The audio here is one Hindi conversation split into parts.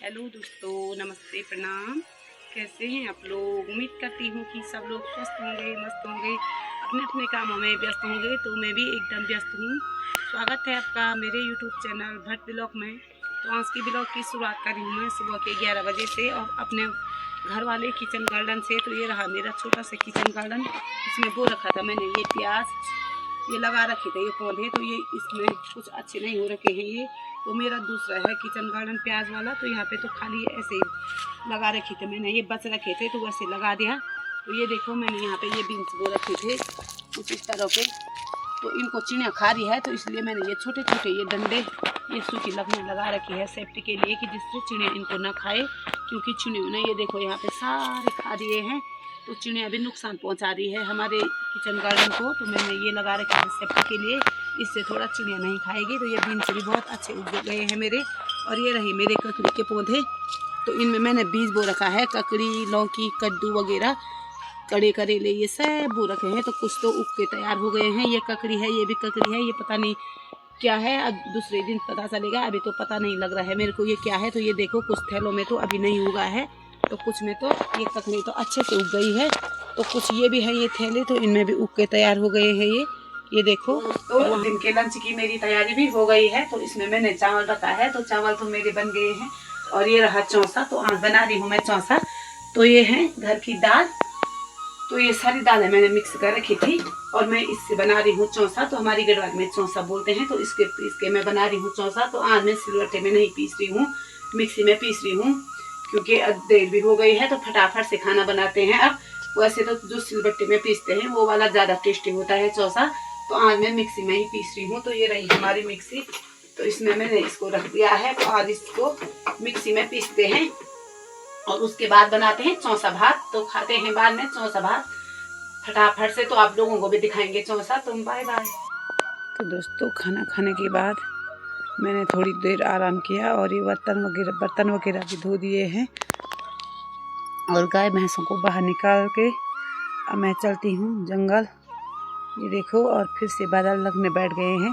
हेलो दोस्तों, नमस्ते, प्रणाम। कैसे हैं आप लोग? उम्मीद करती हूँ कि सब लोग स्वस्थ होंगे, मस्त होंगे, अपने अपने कामों में व्यस्त होंगे। तो मैं भी एकदम व्यस्त हूँ। स्वागत है आपका मेरे यूट्यूब चैनल भट्ट ब्लॉग में। तो आज की ब्लॉग की शुरुआत कर रही हूँ मैं सुबह के 11 बजे से और अपने घर वाले किचन गार्डन से। तो ये रहा मेरा छोटा सा किचन गार्डन। इसमें वो रखा था मैंने, ये प्याज ये लगा रखे थे, ये पौधे। तो ये इसमें कुछ अच्छे नहीं हो रखे हैं। ये तो मेरा दूसरा है किचन गार्डन प्याज वाला। तो यहाँ पे तो खाली ऐसे ही लगा रखे थे मैंने, ये बच रखे थे तो वैसे लगा दिया। तो ये देखो मैंने यहाँ पे ये बीन्स बो रखे थे कुछ इस तरह के। तो इनको चिड़िया खा रही है, तो इसलिए मैंने ये छोटे छोटे ये डंडे ये सूखी लकड़ी लगा रखी है सेफ्टी के लिए, कि जिससे चिड़िया इनको ना खाए। क्योंकि चिड़ियों ने ये देखो यहाँ पे सारे खा दिए हैं, तो चिड़िया भी नुकसान पहुँचा रही है हमारे किचन गार्डन को। तो मैंने ये लगा रखा है सेफ्टी के लिए, इससे थोड़ा चिड़िया नहीं खाएगी। तो ये बीन्स भी बहुत अच्छे उग गए हैं मेरे। और ये रही मेरे ककड़ी के पौधे। तो इनमें मैंने बीज बो रखा है, ककड़ी, लौकी, कद्दू वगैरह, कड़े करेले, ये सब बो रखे हैं। तो कुछ तो उग के तैयार हो गए हैं। ये ककड़ी है, ये भी ककड़ी है, ये पता नहीं क्या है, अब दूसरे दिन पता चलेगा। अभी तो पता नहीं लग रहा है मेरे को ये क्या है। तो ये देखो कुछ थैलों में तो अभी नहीं उगा है, तो कुछ में तो ये ककड़ी तो अच्छे से उग गई है। तो कुछ ये भी है ये थैले, तो इनमें भी उग के तैयार हो गए हैं ये देखो। तो दिन के लंच की मेरी तैयारी भी हो गई है। तो इसमें मैंने चावल रखा है, तो चावल तो मेरे बन गए हैं। और ये रहा चौसा, तो आज बना रही हूँ मैं चौसा। तो ये है घर की दाल, तो ये सारी दालें मैंने मिक्स कर रखी थी और मैं इससे बना रही हूँ चौसा। तो हमारी गढ़वाल में चौसा बोलते हैं। तो इसके पीस के मैं बना रही हूँ चौसा। तो आज मैं सिलवट्टे में नहीं पीस रही हूँ, मिक्सी में पीस रही हूँ, क्योंकि अब देर भी हो गई है। तो फटाफट से खाना बनाते हैं। अब वैसे तो जो सिलबट्टे में पीसते हैं वो वाला ज़्यादा टेस्टी होता है चौसा। तो आज मैं मिक्सी में ही पीस रही हूँ। तो ये रही हमारी मिक्सी, तो इसमें मैंने इसको रख दिया है। तो आज इसको मिक्सी में पीसते हैं और उसके बाद बनाते हैं चौसा भात। तो खाते हैं बाद में चौसा भात फटाफट से। तो आप लोगों को भी दिखाएंगे चौसा। तुम बाय बाय। तो दोस्तों, खाना खाने के बाद मैंने थोड़ी देर आराम किया और ये बर्तन वगैरह भी धो दिए हैं और गाय भैंसों को बाहर निकाल के अब मैं चलती हूँ जंगल। ये देखो, और फिर से बादल लगने बैठ गए हैं।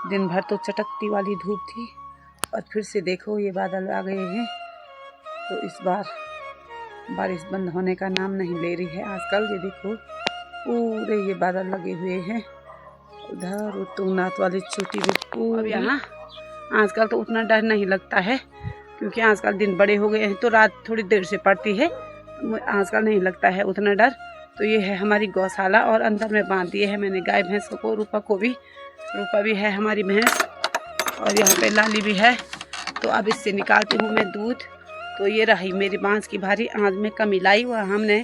दिन भर तो चटकती वाली धूप थी और फिर से देखो ये बादल आ गए हैं। तो इस बार बारिश बंद होने का नाम नहीं ले रही है आजकल। ये देखो पूरे ये बादल लगे हुए हैं। उधर तुंगनाथ वाली चोटी भी पूरी। यहाँ आजकल तो उतना डर नहीं लगता है, क्योंकि आजकल दिन बड़े हो गए हैं। तो रात थोड़ी देर से पड़ती है, तो आजकल नहीं लगता है उतना डर। तो ये है हमारी गौशाला और अंदर में बांध दिए है मैंने गाय भैंसों को। रूपा भी है हमारी भैंस, और यहाँ पे लाली भी है। तो अब इससे निकालती हूँ मैं दूध। तो ये रही मेरी बांस की भारी। आज में कमी लाई, वह हमने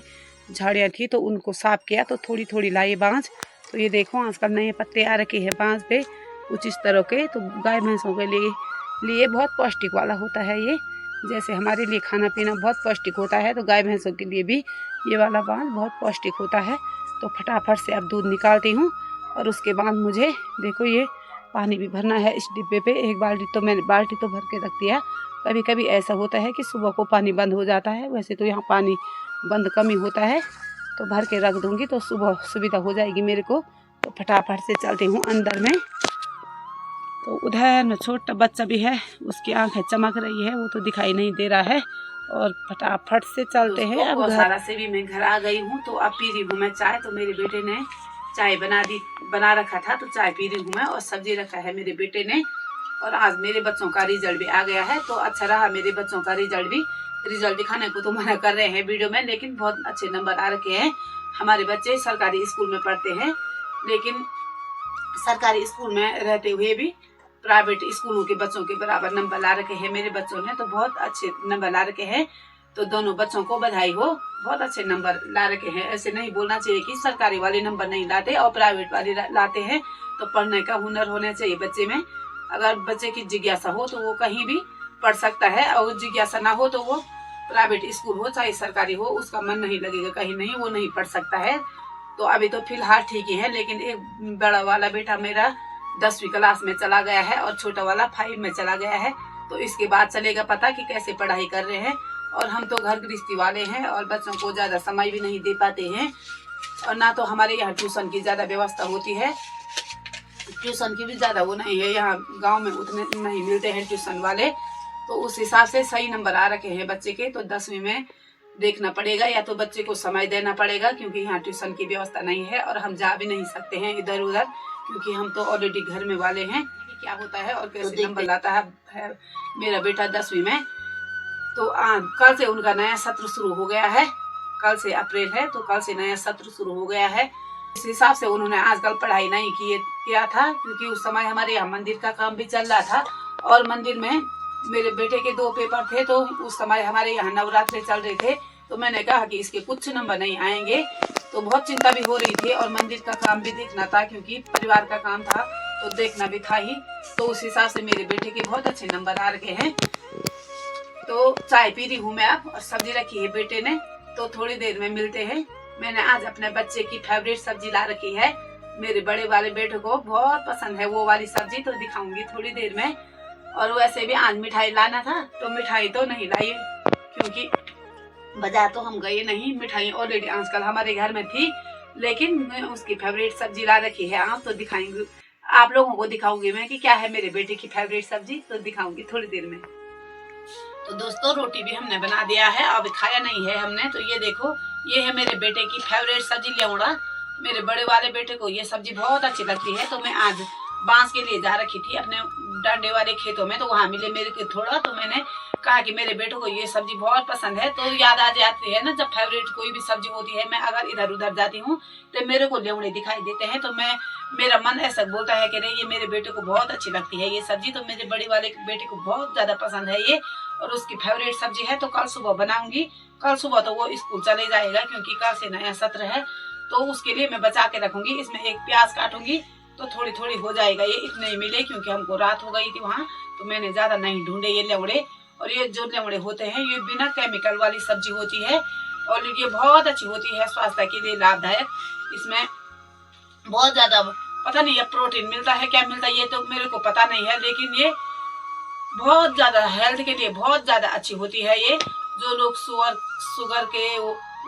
झाड़ियाँ थी तो उनको साफ किया, तो थोड़ी थोड़ी लाई बांस। तो ये देखो आजकल नए पत्ते आ रखे हैं बांस पे कुछ इस तरह के। तो गाय भैंसों के लिए बहुत पौष्टिक वाला होता है ये। जैसे हमारे लिए खाना पीना बहुत पौष्टिक होता है, तो गाय भैंसों के लिए भी ये वाला बांस बहुत पौष्टिक होता है। तो फटाफट से अब दूध निकालती हूँ और उसके बाद मुझे देखो ये पानी भी भरना है इस डिब्बे पे। एक बाल्टी तो भर के रख दिया। कभी कभी ऐसा होता है कि सुबह को पानी बंद हो जाता है, वैसे तो यहाँ पानी बंद कम ही होता है। तो भर के रख दूँगी तो सुबह सुविधा हो जाएगी मेरे को। तो फटाफट से चलती हूँ अंदर में। तो उधर में छोटा बच्चा भी है, उसकी आंखें चमक रही है, वो तो दिखाई नहीं दे रहा है। और फटाफट से चलते हैं। अब गौशाला से भी मैं घर आ गई हूँ। तो अब पी रही हूँ मैं चाय। तो मेरे बेटे ने चाय बना रखा था, तो चाय पी रही हूँ मैं। और सब्जी रखा है मेरे बेटे ने। और आज मेरे बच्चों का रिजल्ट भी आ गया है, तो अच्छा रहा मेरे बच्चों का रिजल्ट दिखाने को तो मना कर रहे हैं वीडियो में, लेकिन बहुत अच्छे नंबर आ रखे हैं। हमारे बच्चे सरकारी स्कूल में पढ़ते हैं, लेकिन सरकारी स्कूल में रहते हुए भी प्राइवेट स्कूलों के बच्चों के बराबर नंबर ला रखे हैं मेरे बच्चों ने। तो बहुत अच्छे नंबर ला रखे हैं। तो दोनों बच्चों को बधाई हो, बहुत अच्छे नंबर ला रखे हैं। ऐसे नहीं बोलना चाहिए कि सरकारी वाले नंबर नहीं लाते और प्राइवेट वाले लाते हैं। तो पढ़ने का हुनर होना चाहिए बच्चे में। अगर बच्चे की जिज्ञासा हो तो वो कहीं भी पढ़ सकता है, और जिज्ञासा ना हो तो वो प्राइवेट स्कूल हो चाहे सरकारी हो, उसका मन नहीं लगेगा कहीं, नहीं वो नहीं पढ़ सकता है। तो अभी तो फिलहाल ठीक ही है, लेकिन एक बड़ा वाला बेटा मेरा 10वीं क्लास में चला गया है और छोटा वाला 5 में चला गया है। तो इसके बाद चलेगा पता कि कैसे पढ़ाई कर रहे हैं। और हम तो घर गृहस्थी वाले हैं और बच्चों को ज़्यादा समय भी नहीं दे पाते हैं, और ना तो हमारे यहाँ ट्यूशन की ज़्यादा व्यवस्था होती है। ट्यूशन की भी ज़्यादा वो नहीं है, यहाँ गांव में उतने नहीं मिलते हैं ट्यूशन वाले। तो उस हिसाब से सही नंबर आ रखे हैं बच्चे के। तो 10वीं में देखना पड़ेगा, या तो बच्चे को समय देना पड़ेगा क्योंकि यहाँ ट्यूशन की व्यवस्था नहीं है और हम जा भी नहीं सकते हैं इधर उधर, क्योंकि हम तो ऑलरेडी घर में वाले हैं। क्या होता है और कैसे नंबर लाता है मेरा बेटा 10वीं में। तो कल से उनका नया सत्र शुरू हो गया है। कल से अप्रैल है, तो कल से नया सत्र शुरू हो गया है। इस हिसाब से उन्होंने आजकल पढ़ाई नहीं किया था, क्योंकि उस समय हमारे यहाँ मंदिर का काम भी चल रहा था और मंदिर में मेरे बेटे के 2 पेपर थे। तो उस समय हमारे यहाँ नवरात्रे चल रहे थे। तो मैंने कहा कि इसके कुछ नंबर नहीं आएंगे, तो बहुत चिंता भी हो रही थी और मंदिर का काम भी देखना था, क्योंकि परिवार का काम था तो देखना भी था ही। तो उस हिसाब से मेरे बेटे के बहुत अच्छे नंबर आ रखे हैं। तो चाय पी रही हूँ मैं अब, और सब्जी रखी है बेटे ने, तो थोड़ी देर में मिलते हैं। मैंने आज अपने बच्चे की फेवरेट सब्जी ला रखी है। मेरे बड़े वाले बेटे को बहुत पसंद है वो वाली सब्जी, तो दिखाऊंगी थोड़ी देर में। और वैसे भी आज मिठाई लाना था, तो मिठाई तो नहीं लाई क्योंकि बाजार तो हम गए नहीं। मिठाई ऑलरेडी आजकल हमारे घर में थी, लेकिन मैं उसकी फेवरेट सब्जी ला रखी है आज, तो दिखाएंगे आप लोगों को, दिखाऊंगी मैं कि क्या है मेरे बेटे की फेवरेट सब्जी, तो दिखाऊंगी थोड़ी देर में। तो दोस्तों रोटी भी हमने बना दिया है, अब खाया नहीं है हमने। तो ये देखो, ये है मेरे बेटे की फेवरेट सब्जी ल्योड़ा। मेरे बड़े वाले बेटे को ये सब्जी बहुत अच्छी लगती है। तो मैं आज बांस के लिए जा रखी थी अपने डांडे वाले खेतों में, तो वहां मिले मेरे को थोड़ा। तो मैंने कहा कि मेरे बेटे को ये सब्जी बहुत पसंद है। तो याद आ जाती है ना, जब फेवरेट कोई भी सब्जी होती है। मैं अगर इधर उधर जाती हूँ तो मेरे को ल्योड़े दिखाई देते हैं, तो मेरा मन ऐसा बोलता है कि नहीं ये मेरे बेटे को बहुत अच्छी लगती है ये सब्जी। तो मेरे बड़े वाले बेटे को बहुत ज्यादा पसंद है ये, और उसकी फेवरेट सब्जी है। तो कल सुबह बनाऊंगी। कल सुबह तो वो स्कूल चले जाएगा, क्योंकि कल से नया सत्र है। तो उसके लिए मैं बचा के रखूंगी। इसमें एक प्याज काटूंगी तो थोड़ी थोड़ी हो जाएगा। ये इतने ही मिले क्योंकि हमको रात हो गई थी वहाँ, तो मैंने ज्यादा नहीं ढूंढे ये ल्योड़े। और ये जो ल्योड़े होते हैं ये बिना केमिकल वाली सब्जी होती है, और ये बहुत अच्छी होती है, स्वास्थ्य के लिए लाभदायक। इसमें बहुत ज्यादा पता नहीं ये प्रोटीन मिलता है क्या मिलता है, ये तो मेरे को पता नहीं है, लेकिन ये बहुत ज्यादा हेल्थ के लिए बहुत ज्यादा अच्छी होती है। ये जो लोग शुगर के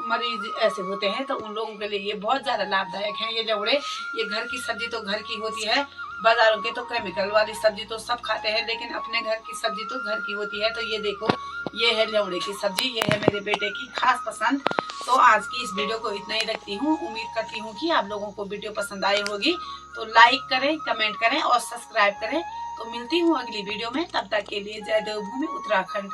मरीज ऐसे होते हैं, तो उन लोगों के लिए ये बहुत ज्यादा लाभदायक है ये ल्योड़े। ये घर की सब्जी तो घर की होती है, बाजारों के तो केमिकल वाली सब्जी तो सब खाते हैं, लेकिन अपने घर की सब्जी तो घर की होती है। तो ये देखो, ये है ल्योड़े की सब्जी, ये है मेरे बेटे की खास पसंद। तो आज की इस वीडियो को इतना ही रखती हूँ। उम्मीद करती हूँ कि आप लोगों को वीडियो पसंद आई होगी। तो लाइक करें, कमेंट करें और सब्सक्राइब करें। तो मिलती हूँ अगली वीडियो में, तब तक के लिए जय देवभूमि उत्तराखंड।